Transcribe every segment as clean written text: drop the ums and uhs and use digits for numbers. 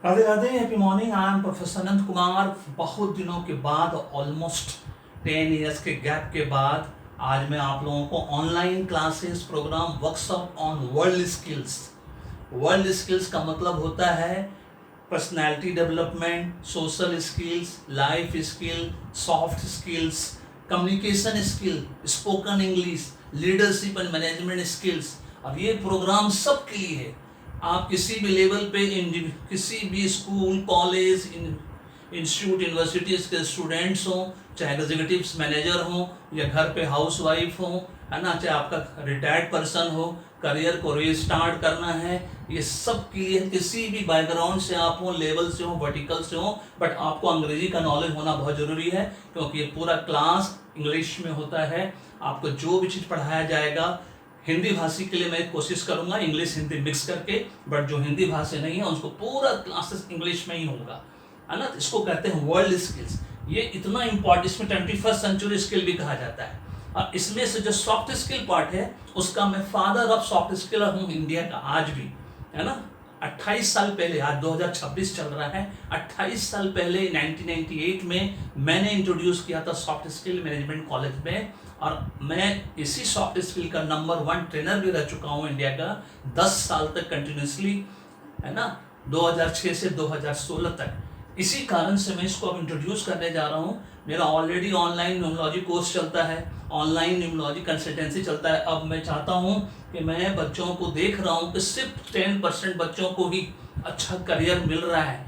Radhe Radhe, happy morning. I am professor Anant Kumar. बहुत दिनों के बाद, ऑलमोस्ट 10 ईयर्स के गैप के बाद आज मैं आप लोगों को online classes program workshop on world skills. World skills का मतलब होता है personality development, social skills, life skill, soft skills, communication skill, spoken English, leadership and management skills. और ये प्रोग्राम सबके लिए है। आप किसी भी लेवल पे किसी भी स्कूल, कॉलेज, इंस्टीट्यूट, यूनिवर्सिटीज के स्टूडेंट्स हों, चाहे एग्जीक्यूटिव्स मैनेजर हों या घर पे हाउस वाइफ हों, है ना, चाहे आपका रिटायर्ड पर्सन हो, करियर को रीस्टार्ट करना है, ये सब के लिए किसी भी बैकग्राउंड से आप हो, लेवल से हो, वर्टिकल से हो, बट आपको अंग्रेजी का नॉलेज होना बहुत ज़रूरी है क्योंकि ये पूरा क्लास इंग्लिश में होता है। आपको जो भी चीज़ पढ़ाया जाएगा, हिंदी भाषी के लिए मैं कोशिश करूंगा इंग्लिश हिंदी मिक्स करके, बट जो हिंदी भाषी नहीं है उसको पूरा क्लासेस इंग्लिश में ही होगा, है ना। इसको कहते हैं वर्ल्ड स्किल्स। ये इतना इंपॉर्टेंट, इसमें 21st सेंचुरी स्किल भी कहा जाता है। और इसमें से जो सॉफ्ट स्किल पार्ट है उसका मैं फादर ऑफ सॉफ्ट स्किल हूँ इंडिया का आज भी, है ना। 28 साल पहले, आज 2026 चल रहा है, 28 साल पहले 1998 में मैंने इंट्रोड्यूस किया था सॉफ्ट स्किल मैनेजमेंट कॉलेज में। और मैं इसी सॉफ्ट स्किल का नंबर 1 ट्रेनर भी रह चुका हूँ इंडिया का 10 साल तक कंटिन्यूसली, है ना, 2006 से 2016 तक। इसी कारण से मैं इसको अब इंट्रोड्यूस करने जा रहा हूँ। मेरा ऑलरेडी ऑनलाइन न्यूमोलॉजी कोर्स चलता है, ऑनलाइन न्यूमोलॉजी कंसल्टेंसी चलता है। अब मैं चाहता हूँ कि मैं बच्चों को देख रहा हूँ कि सिर्फ 10% बच्चों को ही अच्छा करियर मिल रहा है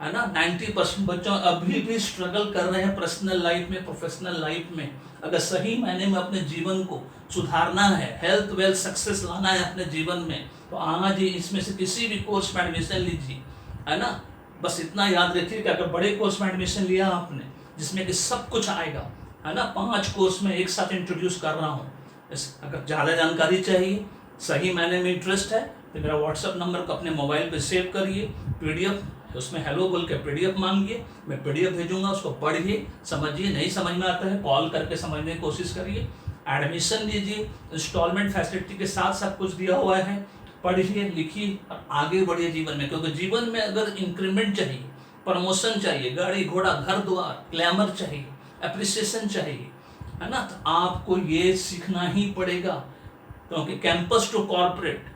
ना। 90% बच्चों अभी भी स्ट्रगल कर रहे हैं पर्सनल लाइफ में, प्रोफेशनल लाइफ में। अगर सही मायने में अपने जीवन को सुधारना है, हेल्थ वेल्थ सक्सेस लाना है अपने जीवन में, तो आज ही इसमें से किसी भी कोर्स में एडमिशन लीजिए, है ना। बस इतना याद रखिए कि अगर बड़े कोर्स में एडमिशन लिया आपने जिसमें कि सब कुछ आएगा, है ना, 5 कोर्स में एक साथ इंट्रोड्यूस कर रहा हूँ। अगर ज़्यादा जानकारी चाहिए, सही मायने में इंटरेस्ट है, तो मेरा व्हाट्सअप नंबर को अपने मोबाइल पे सेव करिए, पीडीएफ उसमें हेलो बोल के पीडीएफ मांगिए, मैं पीडीएफ भेजूंगा, उसको पढ़िए, समझिए। नहीं समझ में आता है कॉल करके समझने की कोशिश करिए, एडमिशन लीजिए। इंस्टॉलमेंट फैसिलिटी के साथ सब कुछ दिया हुआ है, पढ़िए, लिखिए और आगे बढ़िए जीवन में। क्योंकि जीवन में अगर इंक्रीमेंट चाहिए, प्रमोशन चाहिए, गाड़ी घोड़ा घर द्वार, ग्लैमर चाहिए, अप्रिसिएशन चाहिए, है ना, तो आपको ये सीखना ही पड़ेगा। क्योंकि कैंपस टू कॉर्पोरेट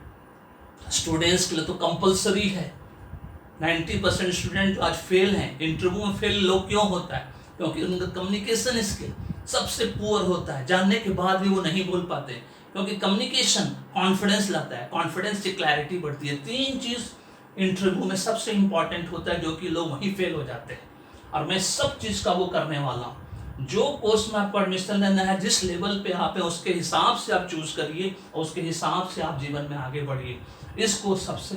स्टूडेंट्स के लिए तो कंपलसरी है। 90% स्टूडेंट आज फेल हैं। इंटरव्यू में फेल लोग क्यों होता है? क्योंकि उनका कम्युनिकेशन स्किल सबसे पुअर होता है, जानने के बाद भी वो नहीं बोल पाते। क्योंकि कम्युनिकेशन कॉन्फिडेंस लाता है, कॉन्फिडेंस से क्लैरिटी बढ़ती है। 3 चीज़ इंटरव्यू में सबसे इंपॉर्टेंट होता है, जो कि लोग वहीं फेल हो जाते हैं। और मैं सब चीज़ का वो करने वाला हूँ। जो कोर्स में आपको एडमिशन लेना है, जिस लेवल पे आप है उसके हिसाब से आप चूज करिए और उसके हिसाब से आप जीवन में आगे बढ़िए। इस कोर्स सबसे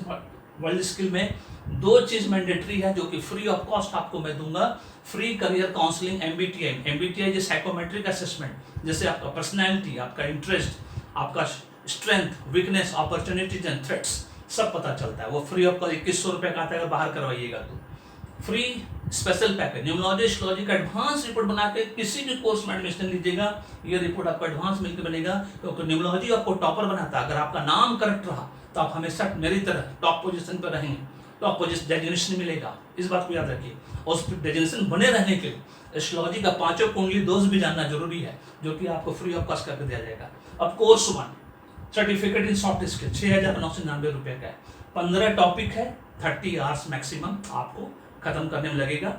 वर्ल्ड स्किल में 2 चीज़ मैंडेटरी है जो कि फ्री ऑफ कॉस्ट आपको मैं दूंगा। फ्री करियर काउंसलिंग, एमबीटीआई जो साइकोमेट्रिक असेसमेंट, जैसे आपका पर्सनैलिटी, आपका इंटरेस्ट, आपका strength, weakness, opportunities and threats सब पता चलता है। वो फ्री ऑफ कॉस्ट 2100 रुपये का आता है, अगर बाहर करवाइएगा तो। फ्री स्पेशल पैकेज न्यूमोलॉजी एस्ट्रोलॉजी का एडवांस रिपोर्ट बना के किसी भी कोर्स में एडमिशन लीजिएगा, ये रिपोर्ट आपको एडवांस मिलकर बनेगा। क्योंकि न्यूमोलॉजी आपको टॉपर बनाता है। अगर आपका नाम करेक्ट रहा तो आप हमेशा मेरी तरह टॉप पोजीशन पर रहेंगे, टॉप पोजीशन डेजिग्नेशन मिलेगा। इस बात को याद रखिए। और उस डेजिग्नेशन बने रहने के लिए एस्ट्रोलॉजी का 5 कुंडली दोष भी जानना जरूरी है, जो कि आपको फ्री ऑफ कॉस्ट करके दिया जाएगा। अब course 1 certificate in soft skill 6,999 रुपये का है। 15 टॉपिक है, 30 आवर्स मैक्सिमम आपको खत्म करने में लगेगा।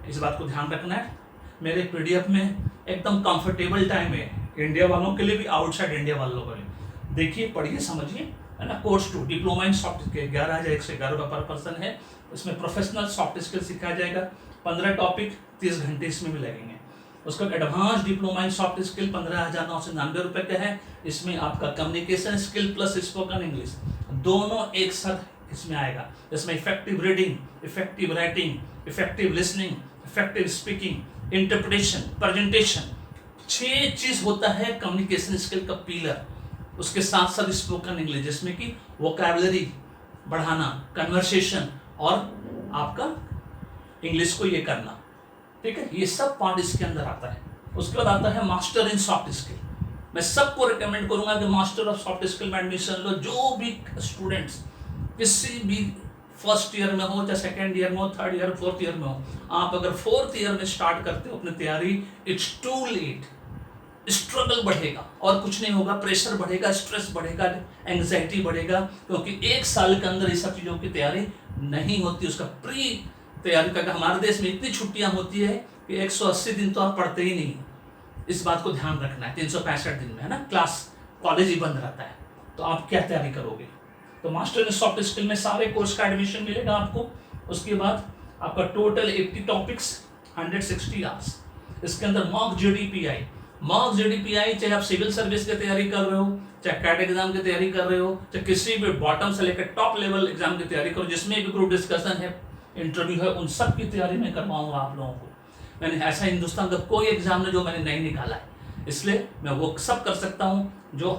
इस बात को ध्यान रखना है। मेरे पीडीएफ में एकदम कंफर्टेबल टाइम है, इंडिया वालों के लिए भी, आउटसाइड इंडिया वालों के लिए। देखिए, पढ़िए, समझिए, है ना। Course 2 diploma in soft skill 11,111 रुपये पर पर्सन है। इसमें प्रोफेशनल सॉफ्ट स्किल सिखाया जाएगा। 15 टॉपिक, 30 घंटे इसमें भी लगेंगे। उसका advance diploma in soft skill 15,999 रुपये का है। इसमें आपका communication skill plus spoken English दोनों एक साथ इसमें आएगा। इसमें effective reading, effective writing, effective listening, effective speaking, interpretation, presentation, 6 चीज होता है कम्युनिकेशन स्किल का पिलर। उसके साथ साथ स्पोकन इंग्लिश, जिसमें कि वोकैबुलरी बढ़ाना, कन्वर्सेशन और आपका इंग्लिश को ये करना, ठीक है, ये सब पार्ट इसके अंदर आता है। उसके बाद आता है मास्टर इन सॉफ्ट स्किल। मैं सबको रिकमेंड करूंगा कि मास्टर ऑफ सॉफ्ट स्किल में एडमिशन लो। जो भी स्टूडेंट्स किसी भी फर्स्ट ईयर में हो, चाहे सेकेंड ईयर में हो, थर्ड ईयर, फोर्थ ईयर में हो, आप अगर फोर्थ ईयर में स्टार्ट करते हो अपनी तैयारी, इट्स टू लेट। स्ट्रगल बढ़ेगा और कुछ नहीं होगा, प्रेशर बढ़ेगा, स्ट्रेस बढ़ेगा, एंग्जाइटी बढ़ेगा, क्योंकि एक साल के अंदर ये सब चीज़ों की तैयारी नहीं होती। उसका प्री तैयारी का, हमारे देश में इतनी छुट्टियां होती है कि 180 दिन तो आप पढ़ते ही नहीं। इस बात को ध्यान रखना है। 365 दिन में, है ना, क्लास कॉलेज ही बंद रहता है, तो आप क्या तैयारी करोगे? तो मास्टर इन सॉफ्ट स्किल में सारे कोर्स का एडमिशन मिलेगा आपको। उसके बाद आपका टोटल 80 टॉपिक्स, 160 आवर्स। इसके अंदर मॉक जीडीपीआई, चाहे आप सिविल सर्विस की तैयारी कर रहे हो, चाहे कैट एग्जाम की तैयारी कर रहे हो, चाहे किसी भी बॉटम से लेकर टॉप लेवल एग्जाम की तैयारी करो, जिसमें भी ग्रुप डिस्कशन है, इंटरव्यू है, उन सब की तैयारी मैं करवाऊंगा आप लोगों को। मैंने ऐसा हिंदुस्तान का कोई एग्जाम नहीं जो मैंने नहीं निकाला है, इसलिए मैं वो सब कर सकता हूँ जो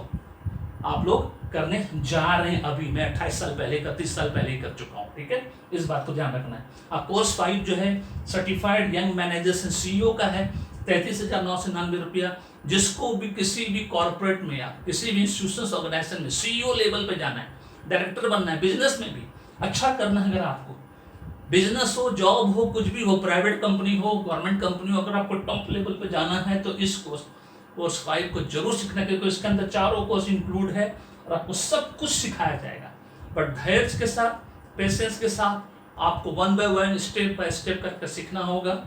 आप लोग करने जा रहे हैं। अभी मैं 28 साल पहले, 31 साल पहले ही कर चुका हूँ, ठीक है। इस बात को ध्यान रखना है। अब कोर्स 5 जो है certified young managers and CEO का है, 33,999 रुपया। जिसको भी किसी भी कॉर्पोरेट में या किसी भी इंस्टीट्यूशन ऑर्गेनाइजेशन में सीईओ लेवल पे जाना है, डायरेक्टर बनना है, बिजनेस में भी अच्छा करना है, अगर आपको बिजनेस हो, जॉब हो, कुछ भी हो, प्राइवेट कंपनी हो, गवर्नमेंट कंपनी हो, अगर आपको टॉप लेवल पे जाना है तो इस कोर्स 5 को जरूर सीखना, क्योंकि इसके अंदर चारों कोर्स इंक्लूड है और आपको सब कुछ सिखाया जाएगा। बट धैर्य के साथ, पेशेंस के साथ आपको 1 by 1 स्टेप बाय स्टेप करके सीखना होगा।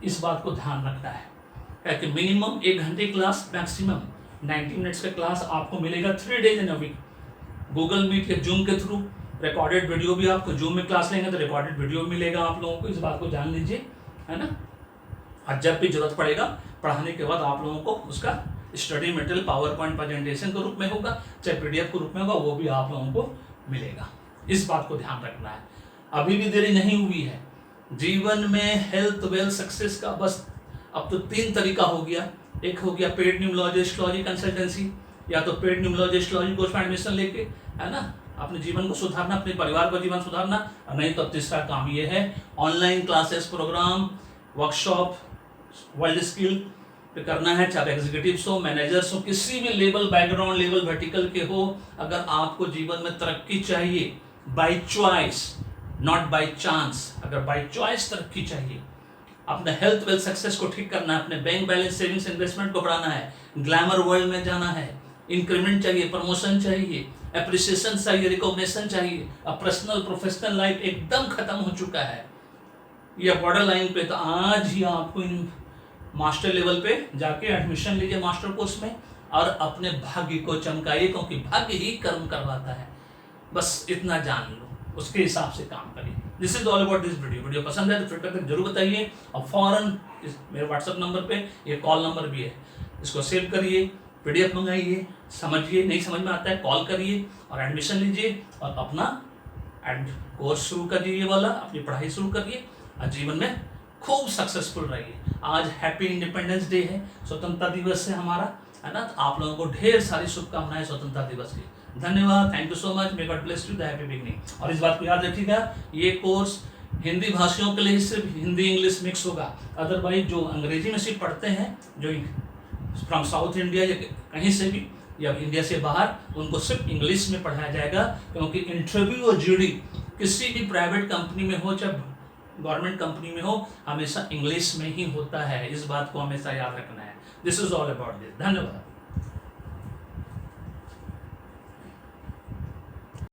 इस बात को ध्यान रखना है कि मिनिमम 1 घंटे क्लास, मैक्सिमम 90 मिनट्स का क्लास आपको मिलेगा 3 days in a week, Google Meet या जूम के थ्रू। रिकॉर्डेड वीडियो भी, आपको जूम में क्लास लेंगे तो रिकॉर्डेड वीडियो मिलेगा आप लोगों को। इस बात को जान लीजिए, है ना। और जब भी जरूरत पड़ेगा पढ़ाने के बाद आप लोगों को उसका study material power point presentation के रूप में होगा, चाहे पीडीएफ के रूप में होगा, वो भी आप लोगों को मिलेगा। इस बात को ध्यान रखना है। अभी भी देरी नहीं हुई है। जीवन में हेल्थ, वेल्थ, सक्सेस का बस अब तो 3 तरीका हो गया। एक हो गया पेड न्यूमरोलॉजी एस्ट्रोलॉजी कंसल्टेंसी, या तो पेड न्यूमरोलॉजी एस्ट्रोलॉजी कोर्स में एडमिशन लेके, है ना, अपने जीवन को सुधारना, अपने परिवार का जीवन सुधारना। और नहीं तो तीसरा काम ये है, online classes, program, workshop, world skill पे करना है, चाहे एग्जीक्यूटिव्स हो, मैनेजर्स हो, किसी भी लेवल, बैकग्राउंड लेवल, वर्टिकल के हो। अगर आपको जीवन में तरक्की चाहिए, by choice not by chance, अगर बाय चॉइस तरक्की चाहिए, अपने हेल्थ वेल्थ सक्सेस को ठीक करना है, अपने बैंक बैलेंस, सेविंग्स, इन्वेस्टमेंट को बढ़ाना है, ग्लैमर वर्ल्ड में जाना है, इंक्रीमेंट चाहिए, प्रमोशन चाहिए, एप्रिसिएशन चाहिए, रिकॉग्निशन चाहिए, अब पर्सनल प्रोफेशनल लाइफ एकदम खत्म हो चुका है या बॉर्डर लाइन पे, तो आज ही आपको इन मास्टर लेवल पे जाके एडमिशन लीजिए मास्टर कोर्स में और अपने भाग्य को चमकाइए, क्योंकि भाग्य ही कर्म करवाता है। बस इतना जान लो, उसके हिसाब से काम करिए। This is all about this video पसंद है तो फीडबैक करके जरूर बताइए। और फौरन मेरे व्हाट्सएप नंबर पे ये कॉल नंबर भी है, इसको सेव करिए, पीडीएफ मंगाइए, समझिए, नहीं समझ में आता है कॉल करिए और एडमिशन लीजिए और अपना कोर्स शुरू करिए, वाला अपनी पढ़ाई शुरू करिए और जीवन में खूब सक्सेसफुल रहिए। आज हैप्पी इंडिपेंडेंस डे है, स्वतंत्रता दिवस है हमारा, है ना। तो आप लोगों को ढेर सारी शुभकामनाएं स्वतंत्रता दिवस की। धन्यवाद, thank you so much, may God bless you, the happy beginning. और इस बात को याद रखिएगा, ये कोर्स हिंदी भाषियों के लिए सिर्फ हिंदी इंग्लिश मिक्स होगा। अदरवाइज जो अंग्रेजी में सिर्फ पढ़ते हैं, जो फ्रॉम साउथ इंडिया या कहीं से भी या इंडिया से बाहर, उनको सिर्फ इंग्लिश में पढ़ाया जाएगा, क्योंकि इंटरव्यू और जीडी किसी भी प्राइवेट कंपनी में हो चाहे गवर्नमेंट कंपनी में हो, हमेशा इंग्लिश में ही होता है। इस बात को हमेशा याद रखना है। This is all about this. धन्यवाद।